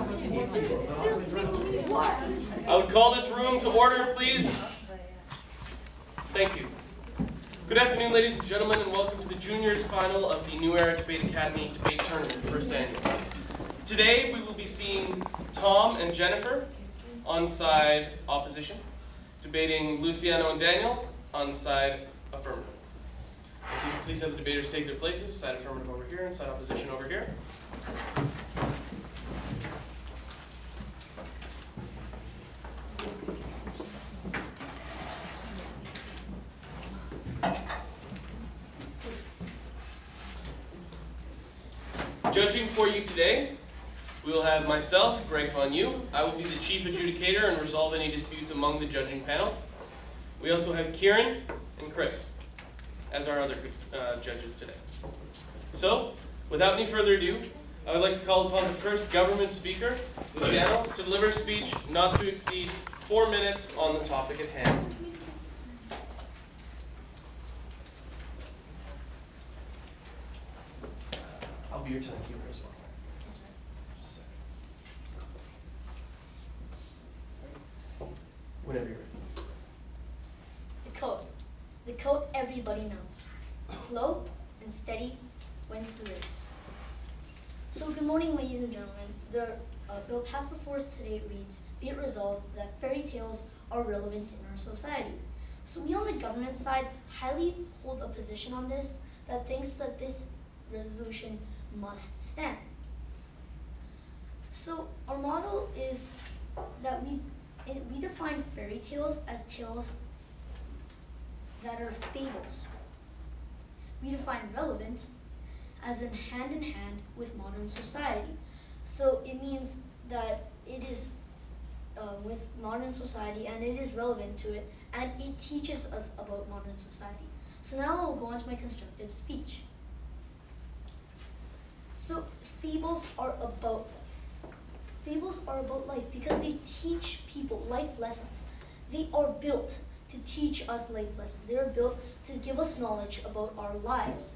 I would call this room to order, please. Thank you. Good afternoon, ladies and gentlemen, and welcome to the juniors final of the New Era Debate Academy Debate Tournament, first annual. Today, we will be seeing Tom and Jennifer on side opposition, debating Luciano and Daniel on side affirmative. If you could please have the debaters take their places, side affirmative over here and side opposition over here. Judging for you today, we will have myself, Greg Von Yu. I will be the chief adjudicator and resolve any disputes among the judging panel. We also have Kieran and Chris as our other judges today. So, without any further ado, I would like to call upon the first government speaker, Luciano, to deliver a speech not to exceed 4 minutes on the topic at hand. I'll be your timekeeper as well. Just a second. Whenever you're ready. The code. The code everybody knows. Slow and steady wins the race. So good morning, ladies and gentlemen. The bill passed before us today reads, be it resolved that fairy tales are relevant in our society. So we on the government side highly hold a position on this that thinks that this resolution must stand. So our model is that we define fairy tales as tales that are fables. We define relevant as in hand with modern society. So it means that it is with modern society and it is relevant to it and it teaches us about modern society. So now I'll go on to my constructive speech. So fables are about life because they teach people life lessons. They are built to teach us life lessons. They are built to give us knowledge about our lives.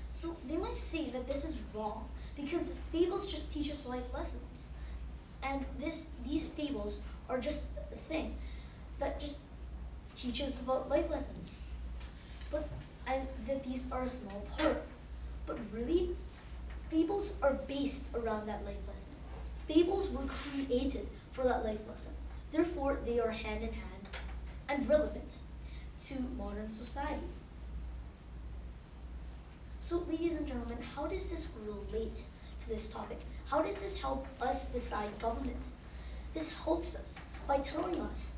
So they might say that this is wrong because fables just teach us life lessons. And these fables are just a thing that just teach us about life lessons. And that these are a small part. But really, fables are based around that life lesson. Fables were created for that life lesson. Therefore, they are hand in hand and relevant to modern society. So, ladies and gentlemen, how does this relate to this topic? How does this help us decide government? This helps us by telling us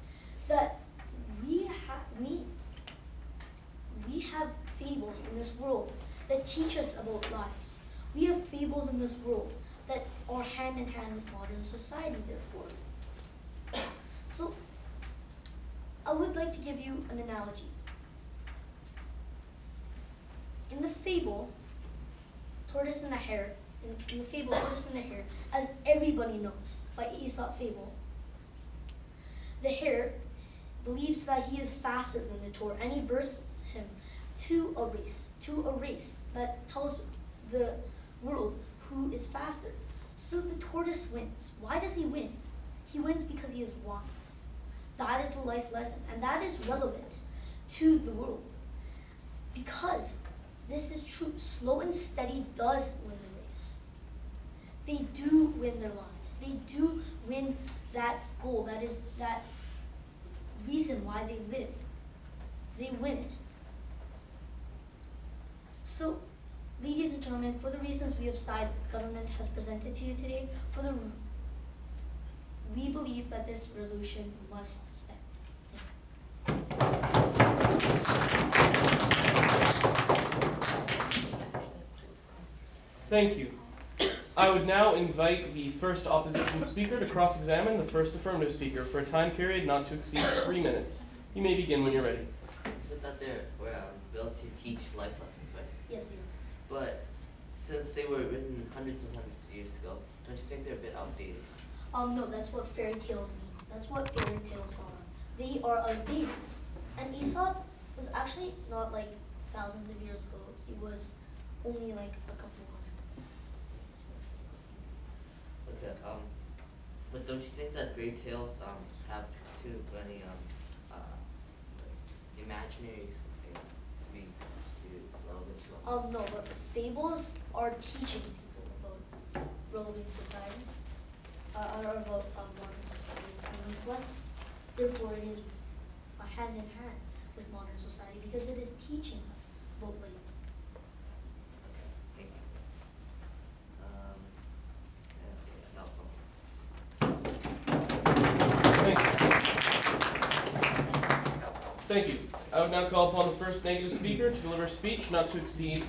that we have fables in this world that teach us about lives. We have fables in this world that are hand in hand with modern society, therefore. So, I would like to give you an analogy. In the fable, Tortoise and the Hare, in the fable Tortoise and the Hare, as everybody knows by Aesop fable, the hare believes that he is faster than the tortoise and he bursts him to a race that tells the world who is faster. So the tortoise wins. Why does he win? He wins because he is wise. That is the life lesson, and that is relevant to the world. Because this is true. Slow and steady does win the race. They do win their lives. They do win that goal. That is that reason why they live. They win it. So, ladies and gentlemen, for the reasons we have side government has presented to you today, we believe that this resolution must stand. Thank you. I would now invite the first opposition speaker to cross-examine the first affirmative speaker for a time period not to exceed 3 minutes. You may begin when you're ready. You said that they were built to teach life lessons, right? Yes, they are. But since they were written hundreds and hundreds of years ago, don't you think they're a bit outdated? No, that's what fairy tales mean. That's what fairy tales are. They are outdated. And Aesop was actually not like thousands of years ago. He was only like a couple hundred. But don't you think that fairy tales have too many like imaginary things to be too relevant to them? No, but fables are teaching people about relevant societies, or about modern societies and these lessons. Therefore, it is a hand in hand with modern society because it is teaching us about like. Okay, thank you. Yeah, that was all. Thank you. I would now call upon the first negative speaker to deliver a speech not to exceed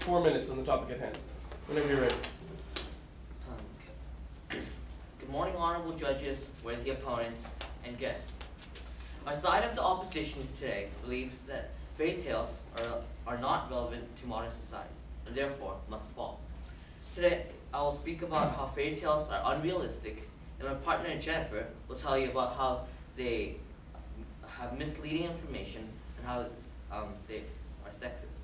4 minutes on the topic at hand. Whenever you're ready. Okay. Good morning, honorable judges, worthy opponents, and guests. Our side of the opposition today believes that fairy tales are not relevant to modern society, and therefore must fall. Today, I will speak about how fairy tales are unrealistic, and my partner Jennifer will tell you about how they have misleading information and how they are sexist.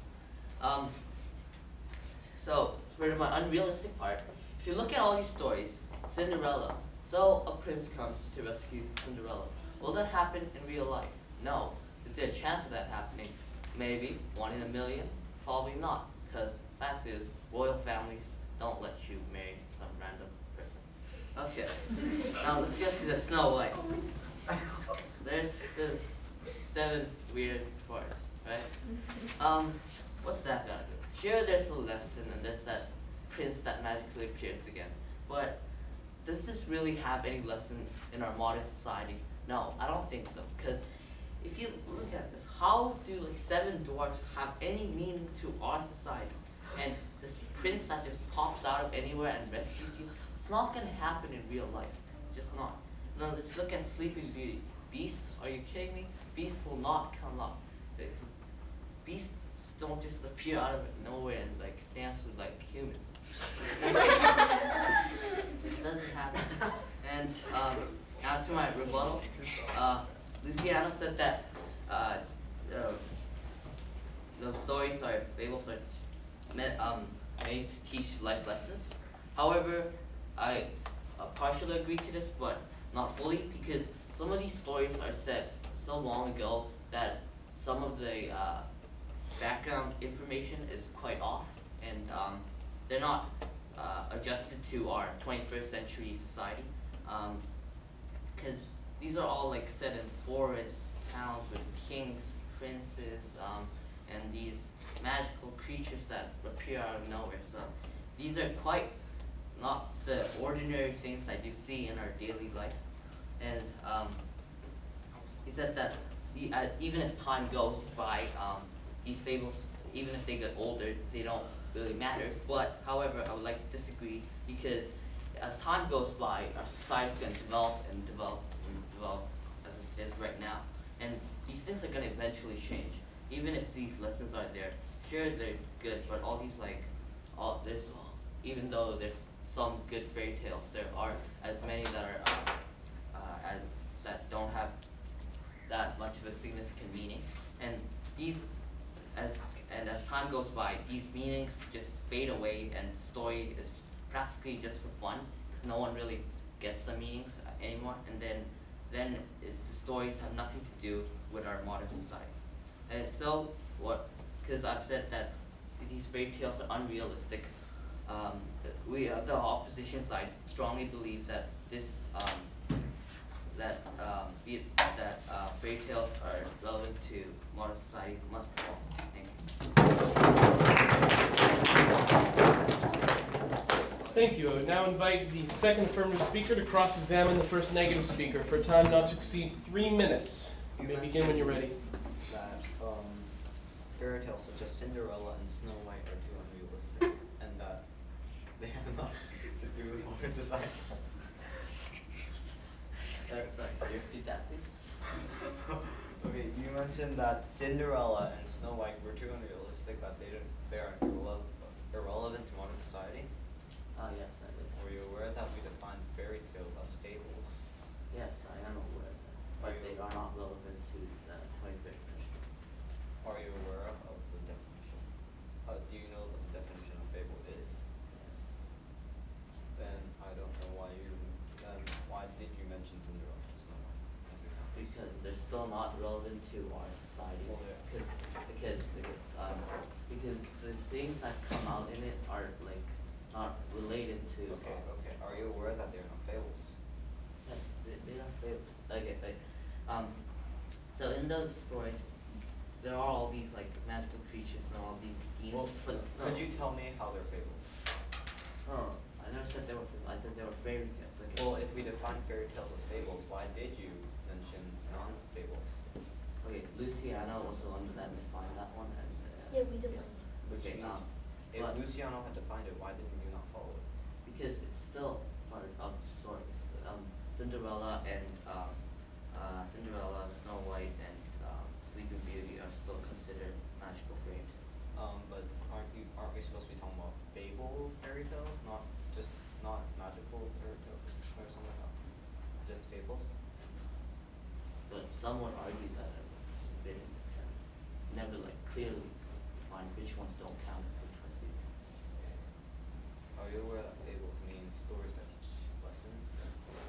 So, for my unrealistic part, if you look at all these stories, Cinderella, so a prince comes to rescue Cinderella. Will that happen in real life? No. Is there a chance of that happening? Maybe. 1 in a million? Probably not. Because fact is, royal families don't let you marry some random person. Okay. Now let's get to the Snow White. There's the 7 weird dwarfs, right? What's that gotta do? Sure, there's a lesson and there's that prince that magically appears again. But does this really have any lesson in our modern society? No, I don't think so. Because if you look at this, how do like 7 dwarfs have any meaning to our society? And this prince that just pops out of anywhere and rescues you, it's not gonna happen in real life. Just not. Now let's look at Sleeping Beauty. Beast? Are you kidding me? Beast will not come up. Beasts don't just appear out of nowhere and like dance with like humans. It doesn't happen. And now to my rebuttal. Lucy Adams said that the stories are fables are made to teach life lessons. However, I partially agree to this, but not fully, because some of these stories are set so long ago that some of the background information is quite off, and they're not adjusted to our 21st century society. Because these are all like set in forests, towns with kings, princes, and these magical creatures that appear out of nowhere. So these are quite not the ordinary things that you see in our daily life. And he said that even if time goes by, these fables, even if they get older, they don't really matter. But however, I would like to disagree, because as time goes by, our society is going to develop and develop and develop as it is right now. And these things are going to eventually change. Even if these lessons are there, sure, they're good, but all these even though there's some good fairy tales, there are as many that are that don't have that much of a significant meaning. And as time goes by, these meanings just fade away, and story is practically just for fun, because no one really gets the meanings anymore. And then the stories have nothing to do with our modern society. And so because I've said that these fairy tales are unrealistic, we the opposition side strongly believe that fairy tales are relevant to modern society must fall. Thank you. Thank you. I would now invite the second affirmative speaker to cross-examine the first negative speaker for a time not to exceed 3 minutes. You may begin when you're ready. That fairy tales such as Cinderella and Snow White are too unrealistic, and that they have nothing to do with modern society. Sorry, can you repeat that, please? Okay, you mentioned that Cinderella and Snow White were too unrealistic, that they are irrelevant to modern society. Yes, I did. Were you aware that we define fairy tales as fables? Yes, I am aware of that, but they are not relevant to the 21st century. Are you aware of the definition? Do you know what the definition of fable is? Yes. Then I don't know why you still not relevant to our society Well, yeah. because the things that come out in it are like not related to. Okay, okay. Are you aware that they're not fables? Yes, they are fables. So in those stories, there are all these like magical creatures and all these themes. Well, but no, could you tell me how they're fables? No, I never said they were fables. I said they were fairy tales. Okay. Well, if we define fairy tales as fables, why did you mention non-fables? Okay, Luciano was the one that defined that one, and Yeah, we defined okay, If but- Luciano had defined it, why didn't you not follow it? because it's still part of the stories. Cinderella and Cinderella, Snow White, and Sleeping Beauty are still considered magical fairy tales. But aren't we supposed to be talking about fable fairy tales, not magical fairy tales or something like that? Just fables? But some would argue that they never like clearly define which ones don't count and which ones do. Are you aware that fables mean stories that teach lessons?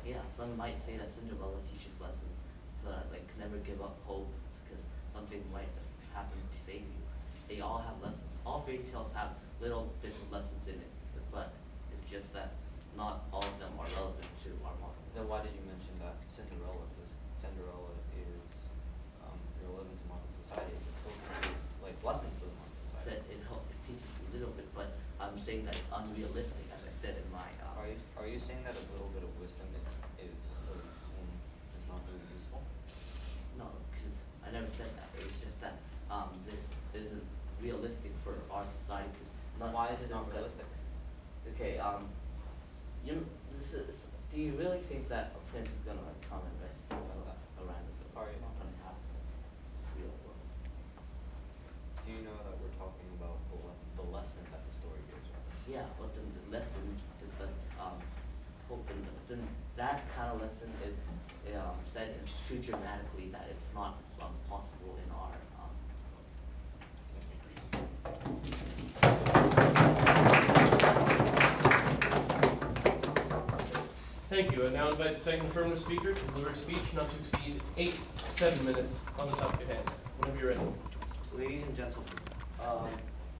Yeah, some might say that Cinderella teaches lessons, so that like never give up hope because something might just happen to save you. They all have lessons. All fairy tales have little bits of lessons in it, but it's just that not all of them are relevant to our modern world. Then why did you mention that Cinderella? Because Cinderella is relevant to modern society. It still teaches like lessons to the modern society. Said it teaches a little bit, but I'm saying that it's unrealistic, as I said in my. Are you saying that a little bit of wisdom is not really useful? No, because I never said that. It was just that this isn't realistic for our society. Cause Why is it not realistic? Okay, do you really think that a prince is gonna like come and rescue you around the village? Are you- It's not gonna happen. It's real world. Do you know that we're talking about the lesson that the story gives? Right? Yeah, but then the lesson is that hope, and then that kind of lesson is said in too dramatically that it's not possible in our. Thank you. I now invite the second affirmative speaker to deliver a speech not to exceed 7 minutes on the topic at hand. Whenever you're ready. Ladies and gentlemen,